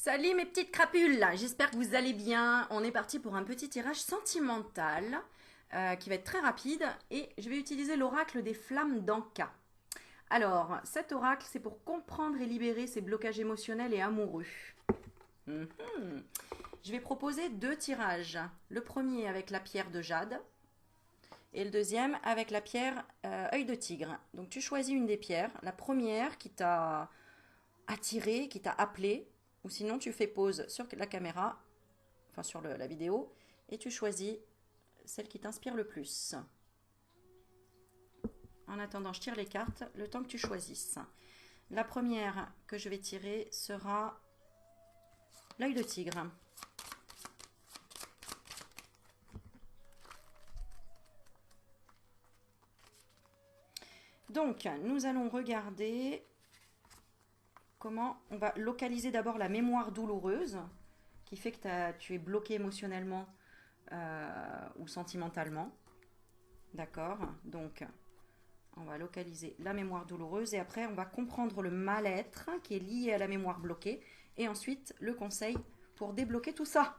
Salut mes petites crapules, j'espère que vous allez bien. On est parti pour un petit tirage sentimental qui va être très rapide et je vais utiliser l'oracle des flammes d'Anka. Alors, cet oracle, c'est pour comprendre et libérer ses blocages émotionnels et amoureux. Mhm. Je vais proposer deux tirages. Le premier avec la pierre de jade et le deuxième avec la pierre œil de tigre. Donc tu choisis une des pierres, la première qui t'a attiré, qui t'a appelé, ou sinon tu fais pause sur la caméra, enfin sur la vidéo, et tu choisis celle qui t'inspire le plus. En attendant, je tire les cartes, le temps que tu choisisses. La première que je vais tirer sera l'œil de tigre. Donc, nous allons regarder comment on va localiser d'abord la mémoire douloureuse qui fait que tu es bloqué émotionnellement ou sentimentalement. D'accord? Donc, on va localiser la mémoire douloureuse et après, on va comprendre le mal-être qui est lié à la mémoire bloquée et ensuite le conseil pour débloquer tout ça.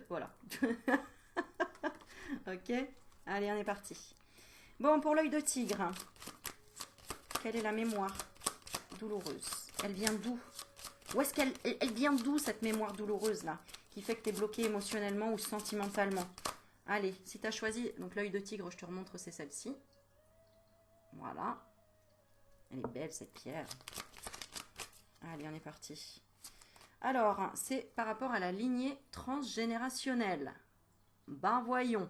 Voilà. Ok? Allez, on est parti. Bon, pour l'œil de tigre, quelle est la mémoire douloureuse? Elle vient d'où? Où est-ce qu'elle vient d'où cette mémoire douloureuse là qui fait que tu es bloqué émotionnellement ou sentimentalement? Allez, si tu as choisi donc l'œil de tigre, je te remontre, c'est celle-ci. Voilà. Elle est belle cette pierre. Allez, on est parti. Alors, c'est par rapport à la lignée transgénérationnelle. Ben voyons.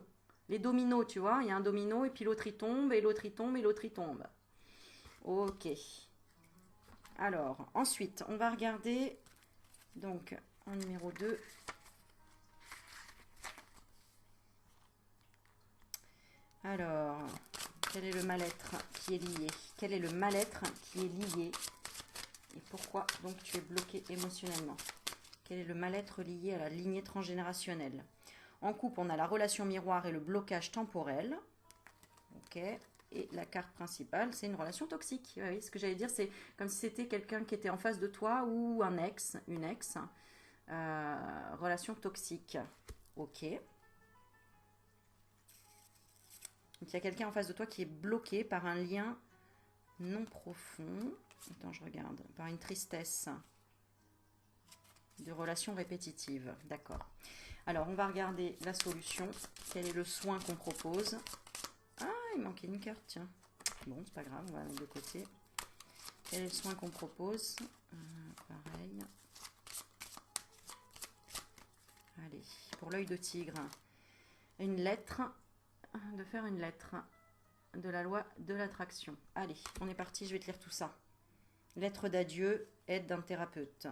Les dominos, tu vois, il y a un domino et puis l'autre il tombe et l'autre il tombe et l'autre il tombe. Ok. Alors, ensuite, on va regarder, donc, en numéro 2. Alors, quel est le mal-être qui est lié? Quel est le mal-être qui est lié? Et pourquoi, donc, tu es bloqué émotionnellement? Quel est le mal-être lié à la lignée transgénérationnelle? En couple, on a la relation miroir et le blocage temporel. Ok. Et la carte principale, c'est une relation toxique. Oui, ce que j'allais dire, c'est comme si c'était quelqu'un qui était en face de toi ou un ex, une ex. Relation toxique. Ok. Donc il y a quelqu'un en face de toi qui est bloqué par un lien non profond. Attends, je regarde. Par une tristesse de relation répétitive. D'accord. Alors, on va regarder la solution. Quel est le soin qu'on propose? Ah, il manquait une carte, tiens. Bon, c'est pas grave, on va la mettre de côté. Quel est le soin qu'on propose? Pareil. Allez, pour l'œil de tigre, une lettre, de faire une lettre de la loi de l'attraction. Allez, on est parti, je vais te lire tout ça. Lettre d'adieu, aide d'un thérapeute.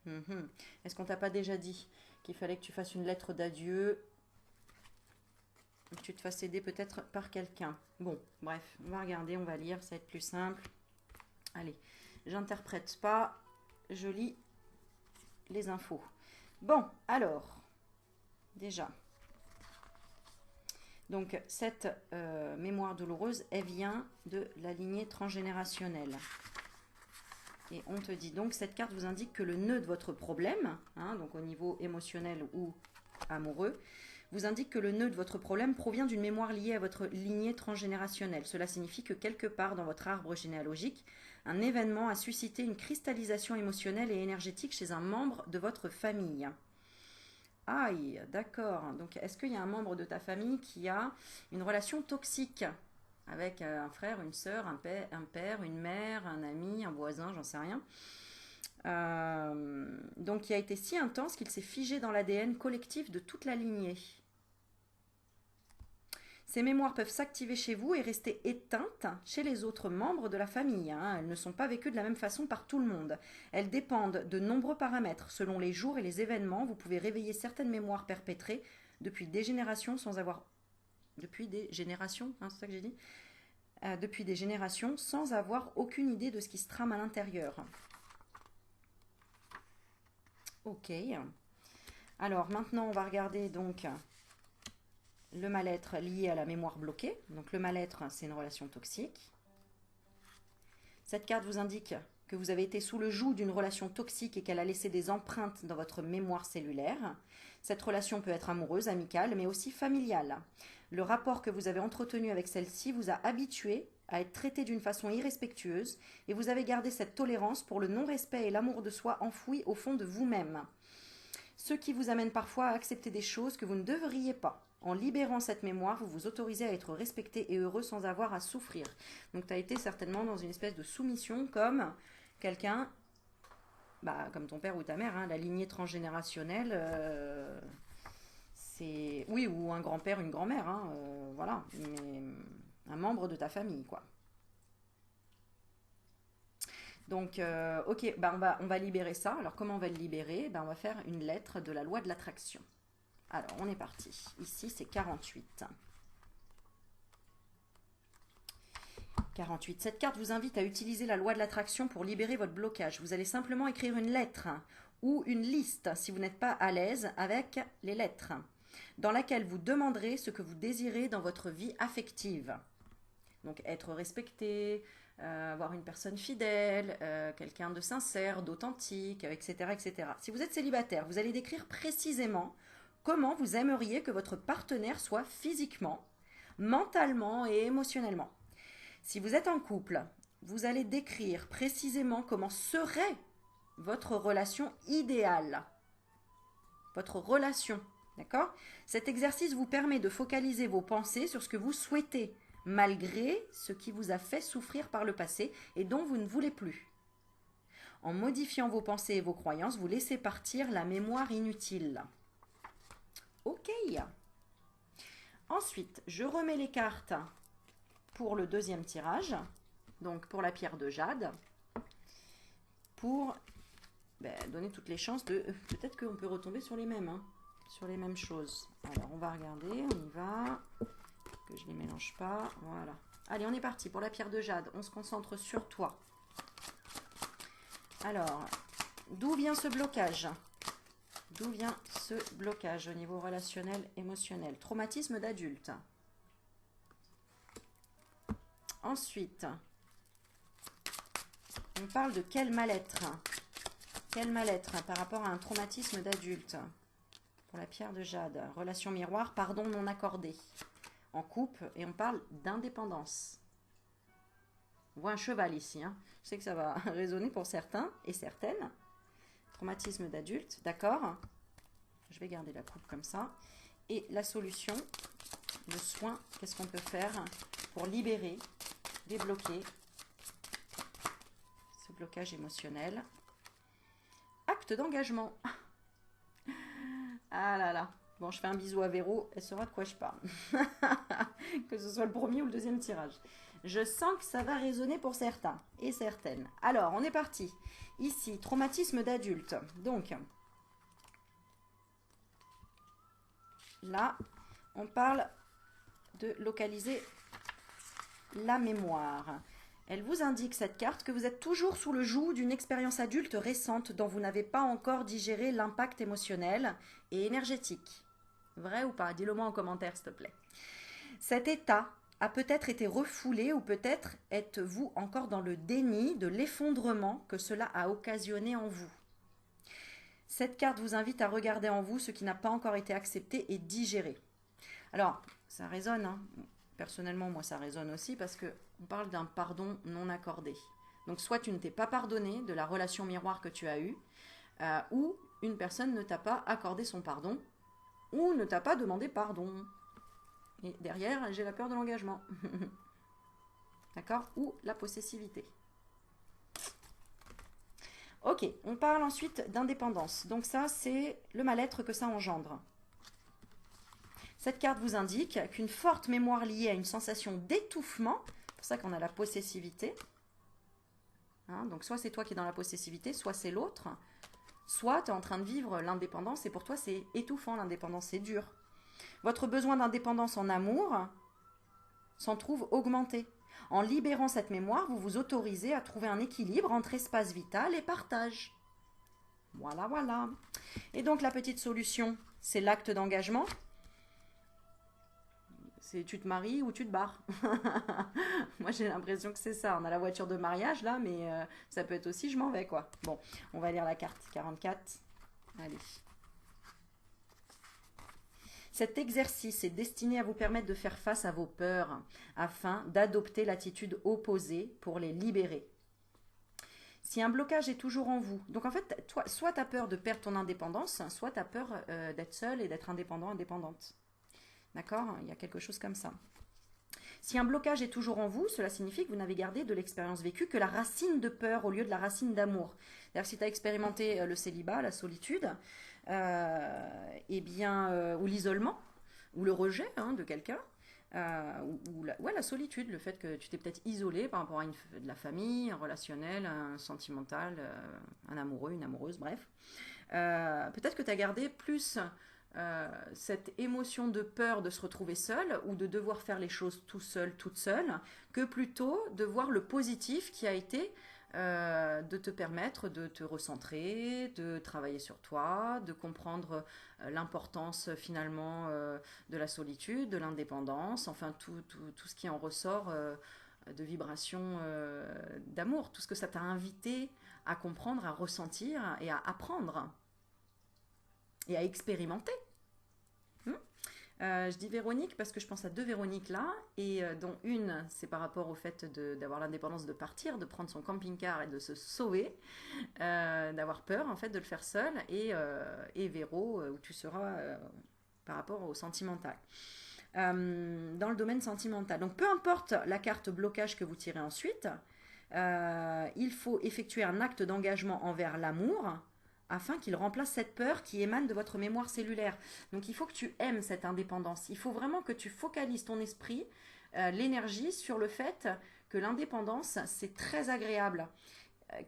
Est-ce qu'on t'a pas déjà dit qu'il fallait que tu fasses une lettre d'adieu, que tu te fasses aider peut-être par quelqu'un? Bon, bref, on va regarder, on va lire, ça va être plus simple. Allez, j'interprète pas, je lis les infos. Bon, alors, déjà, donc cette mémoire douloureuse, elle vient de la lignée transgénérationnelle. Et on te dit donc, cette carte vous indique que le nœud de votre problème, hein, donc au niveau émotionnel ou amoureux, vous indique que le nœud de votre problème provient d'une mémoire liée à votre lignée transgénérationnelle. Cela signifie que quelque part dans votre arbre généalogique, un événement a suscité une cristallisation émotionnelle et énergétique chez un membre de votre famille. Aïe, d'accord. Donc, est-ce qu'il y a un membre de ta famille qui a une relation toxique avec un frère, une sœur, un père, une mère, un ami, un voisin, j'en sais rien. Donc, il a été si intense qu'il s'est figé dans l'ADN collectif de toute la lignée. Ces mémoires peuvent s'activer chez vous et rester éteintes chez les autres membres de la famille. Elles ne sont pas vécues de la même façon par tout le monde. Elles dépendent de nombreux paramètres. Selon les jours et les événements, vous pouvez réveiller certaines mémoires perpétrées depuis des générations sans avoir... Depuis des générations, hein, c'est ça que j'ai dit? Depuis des générations sans avoir aucune idée de ce qui se trame à l'intérieur. Ok. Alors maintenant, on va regarder donc le mal-être lié à la mémoire bloquée. Donc le mal-être, c'est une relation toxique. Cette carte vous indique que vous avez été sous le joug d'une relation toxique et qu'elle a laissé des empreintes dans votre mémoire cellulaire. Cette relation peut être amoureuse, amicale, mais aussi familiale. Le rapport que vous avez entretenu avec celle-ci vous a habitué à être traité d'une façon irrespectueuse et vous avez gardé cette tolérance pour le non-respect et l'amour de soi enfoui au fond de vous-même. Ce qui vous amène parfois à accepter des choses que vous ne devriez pas. En libérant cette mémoire, vous vous autorisez à être respecté et heureux sans avoir à souffrir. Donc tu as été certainement dans une espèce de soumission comme quelqu'un, comme ton père ou ta mère, hein, la lignée transgénérationnelle, c'est... Oui, ou un grand-père, une grand-mère, hein, voilà, mais un membre de ta famille, quoi. Donc, ok, on va libérer ça. Alors, comment on va le libérer? On va faire une lettre de la loi de l'attraction. Alors, on est parti. Ici, c'est 48. 48. Cette carte vous invite à utiliser la loi de l'attraction pour libérer votre blocage. Vous allez simplement écrire une lettre ou une liste, si vous n'êtes pas à l'aise avec les lettres, dans laquelle vous demanderez ce que vous désirez dans votre vie affective. Donc, être respecté, avoir une personne fidèle, quelqu'un de sincère, d'authentique, etc., etc. Si vous êtes célibataire, vous allez décrire précisément comment vous aimeriez que votre partenaire soit physiquement, mentalement et émotionnellement. Si vous êtes en couple, vous allez décrire précisément comment serait votre relation idéale. Votre relation, d'accord? Cet exercice vous permet de focaliser vos pensées sur ce que vous souhaitez, malgré ce qui vous a fait souffrir par le passé et dont vous ne voulez plus. En modifiant vos pensées et vos croyances, vous laissez partir la mémoire inutile. Ok. Ensuite, je remets les cartes pour le deuxième tirage, donc pour la pierre de jade, pour donner toutes les chances de... Peut-être qu'on peut retomber sur les mêmes, hein, sur les mêmes choses. Alors, on va regarder, on y va... que je ne les mélange pas, voilà. Allez, on est parti pour la pierre de jade, on se concentre sur toi. Alors, d'où vient ce blocage? D'où vient ce blocage au niveau relationnel, émotionnel? Traumatisme d'adulte. Ensuite, on parle de quel mal-être? Quel mal-être par rapport à un traumatisme d'adulte? Pour la pierre de jade, relation miroir, pardon non accordé. En couple, et on parle d'indépendance. On voit un cheval ici, hein. Je sais que ça va résonner pour certains et certaines. Traumatisme d'adulte, d'accord. Je vais garder la coupe comme ça. Et la solution, le soin, qu'est-ce qu'on peut faire pour libérer, débloquer ce blocage émotionnel? Acte d'engagement. Ah là là. Bon, je fais un bisou à Véro, elle saura de quoi je parle. Que ce soit le premier ou le deuxième tirage. Je sens que ça va résonner pour certains et certaines. Alors, on est parti. Ici, traumatisme d'adulte. Donc, là, on parle de localiser la mémoire. Elle vous indique, cette carte, que vous êtes toujours sous le joug d'une expérience adulte récente dont vous n'avez pas encore digéré l'impact émotionnel et énergétique. Vrai ou pas? Dis-le moi en commentaire, s'il te plaît. Cet état a peut-être été refoulé ou peut-être êtes-vous encore dans le déni de l'effondrement que cela a occasionné en vous. Cette carte vous invite à regarder en vous ce qui n'a pas encore été accepté et digéré. Alors, ça résonne, hein. Personnellement, moi, ça résonne aussi parce qu'on parle d'un pardon non accordé. Donc, soit tu ne t'es pas pardonné de la relation miroir que tu as eue, ou une personne ne t'a pas accordé son pardon, ou ne t'a pas demandé pardon. Et derrière, j'ai la peur de l'engagement. D'accord? Ou la possessivité. Ok, on parle ensuite d'indépendance. Donc ça, c'est le mal-être que ça engendre. Cette carte vous indique qu'une forte mémoire liée à une sensation d'étouffement, c'est pour ça qu'on a la possessivité, hein, donc soit c'est toi qui es dans la possessivité, soit c'est l'autre, soit tu es en train de vivre l'indépendance et pour toi c'est étouffant, l'indépendance, c'est dur. Votre besoin d'indépendance en amour s'en trouve augmenté. En libérant cette mémoire, vous vous autorisez à trouver un équilibre entre espace vital et partage. Voilà, voilà. Et donc la petite solution, c'est l'acte d'engagement. C'est tu te maries ou tu te barres. Moi, j'ai l'impression que c'est ça. On a la voiture de mariage là, mais ça peut être aussi je m'en vais quoi. Bon, on va lire la carte 44. Allez. Cet exercice est destiné à vous permettre de faire face à vos peurs afin d'adopter l'attitude opposée pour les libérer. Si un blocage est toujours en vous, donc en fait, toi, soit tu as peur de perdre ton indépendance, soit tu as peur d'être seule et d'être indépendant, indépendante. D'accord? Il y a quelque chose comme ça. Si un blocage est toujours en vous, cela signifie que vous n'avez gardé de l'expérience vécue que la racine de peur au lieu de la racine d'amour. C'est-à-dire si tu as expérimenté le célibat, la solitude, eh bien, ou l'isolement, ou le rejet de quelqu'un, ou la solitude, le fait que tu t'es peut-être isolé par rapport à de la famille, un relationnel, un sentimental, un amoureux, une amoureuse, bref. Peut-être que tu as gardé plus cette émotion de peur de se retrouver seul ou de devoir faire les choses tout seul, toute seule, que plutôt de voir le positif qui a été de te permettre de te recentrer, de travailler sur toi, de comprendre l'importance finalement de la solitude, de l'indépendance, enfin tout ce qui en ressort de vibrations d'amour, tout ce que ça t'a invité à comprendre, à ressentir et à apprendre et à expérimenter. Je dis Véronique parce que je pense à deux Véroniques là, et dont une, c'est par rapport au fait d'avoir l'indépendance de partir, de prendre son camping-car et de se sauver, d'avoir peur en fait de le faire seul, et Véro, où tu seras par rapport au sentimental. Dans le domaine sentimental. Donc peu importe la carte blocage que vous tirez ensuite, il faut effectuer un acte d'engagement envers l'amour, afin qu'il remplace cette peur qui émane de votre mémoire cellulaire. Donc il faut que tu aimes cette indépendance. Il faut vraiment que tu focalises ton esprit, l'énergie sur le fait que l'indépendance, c'est très agréable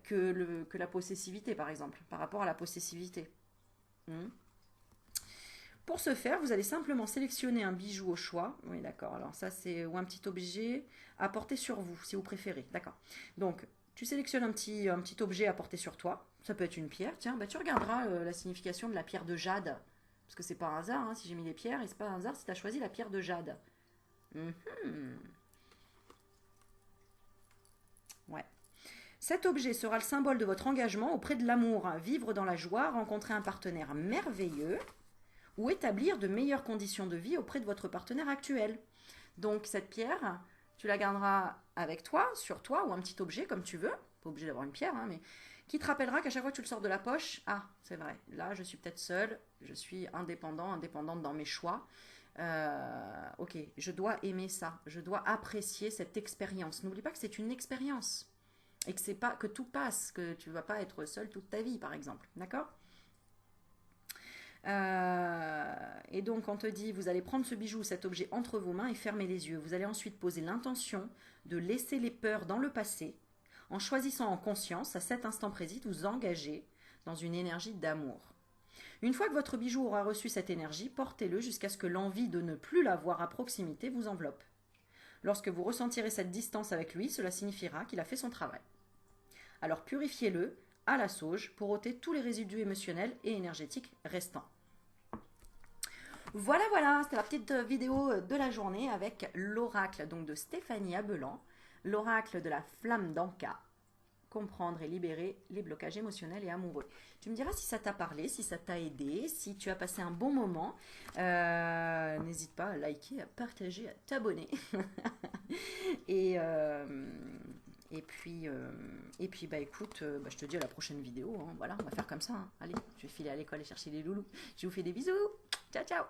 que la possessivité, par exemple, par rapport à la possessivité. Pour ce faire, vous allez simplement sélectionner un bijou au choix. Oui, d'accord. Alors ça, c'est ou un petit objet à porter sur vous, si vous préférez. D'accord. Donc, tu sélectionnes un petit objet à porter sur toi. Ça peut être une pierre. Tiens, bah, tu regarderas la signification de la pierre de jade. Parce que c'est pas un hasard, hein, si j'ai mis des pierres, et c'est pas un hasard si tu as choisi la pierre de jade. Ouais. Cet objet sera le symbole de votre engagement auprès de l'amour. Vivre dans la joie, rencontrer un partenaire merveilleux ou établir de meilleures conditions de vie auprès de votre partenaire actuel. Donc cette pierre, tu la garderas avec toi, sur toi, ou un petit objet comme tu veux, pas obligé d'avoir une pierre, hein, mais qui te rappellera qu'à chaque fois que tu le sors de la poche, ah, c'est vrai, là je suis peut-être seule, je suis indépendante dans mes choix, ok, je dois aimer ça, je dois apprécier cette expérience. N'oublie pas que c'est une expérience, et que c'est pas que tout passe, que tu ne vas pas être seule toute ta vie, par exemple, d'accord? Et donc on te dit, vous allez prendre ce bijou, cet objet entre vos mains et fermer les yeux. Vous allez ensuite poser l'intention de laisser les peurs dans le passé, en choisissant en conscience, à cet instant précis, de vous engager dans une énergie d'amour. Une fois que votre bijou aura reçu cette énergie, portez-le jusqu'à ce que l'envie de ne plus l'avoir à proximité vous enveloppe. Lorsque vous ressentirez cette distance avec lui, cela signifiera qu'il a fait son travail. Alors purifiez-le à la sauge pour ôter tous les résidus émotionnels et énergétiques restants. Voilà, c'était la petite vidéo de la journée avec l'oracle donc de Stéphanie Abelan, l'oracle de la flamme d'Anka. Comprendre et libérer les blocages émotionnels et amoureux. Tu me diras si ça t'a parlé, si ça t'a aidé, si tu as passé un bon moment. N'hésite pas à liker, à partager, à t'abonner. Et puis bah écoute, je te dis à la prochaine vidéo. Hein. Voilà, on va faire comme ça. Hein. Allez, je vais filer à l'école et chercher les loulous. Je vous fais des bisous. Ciao, ciao.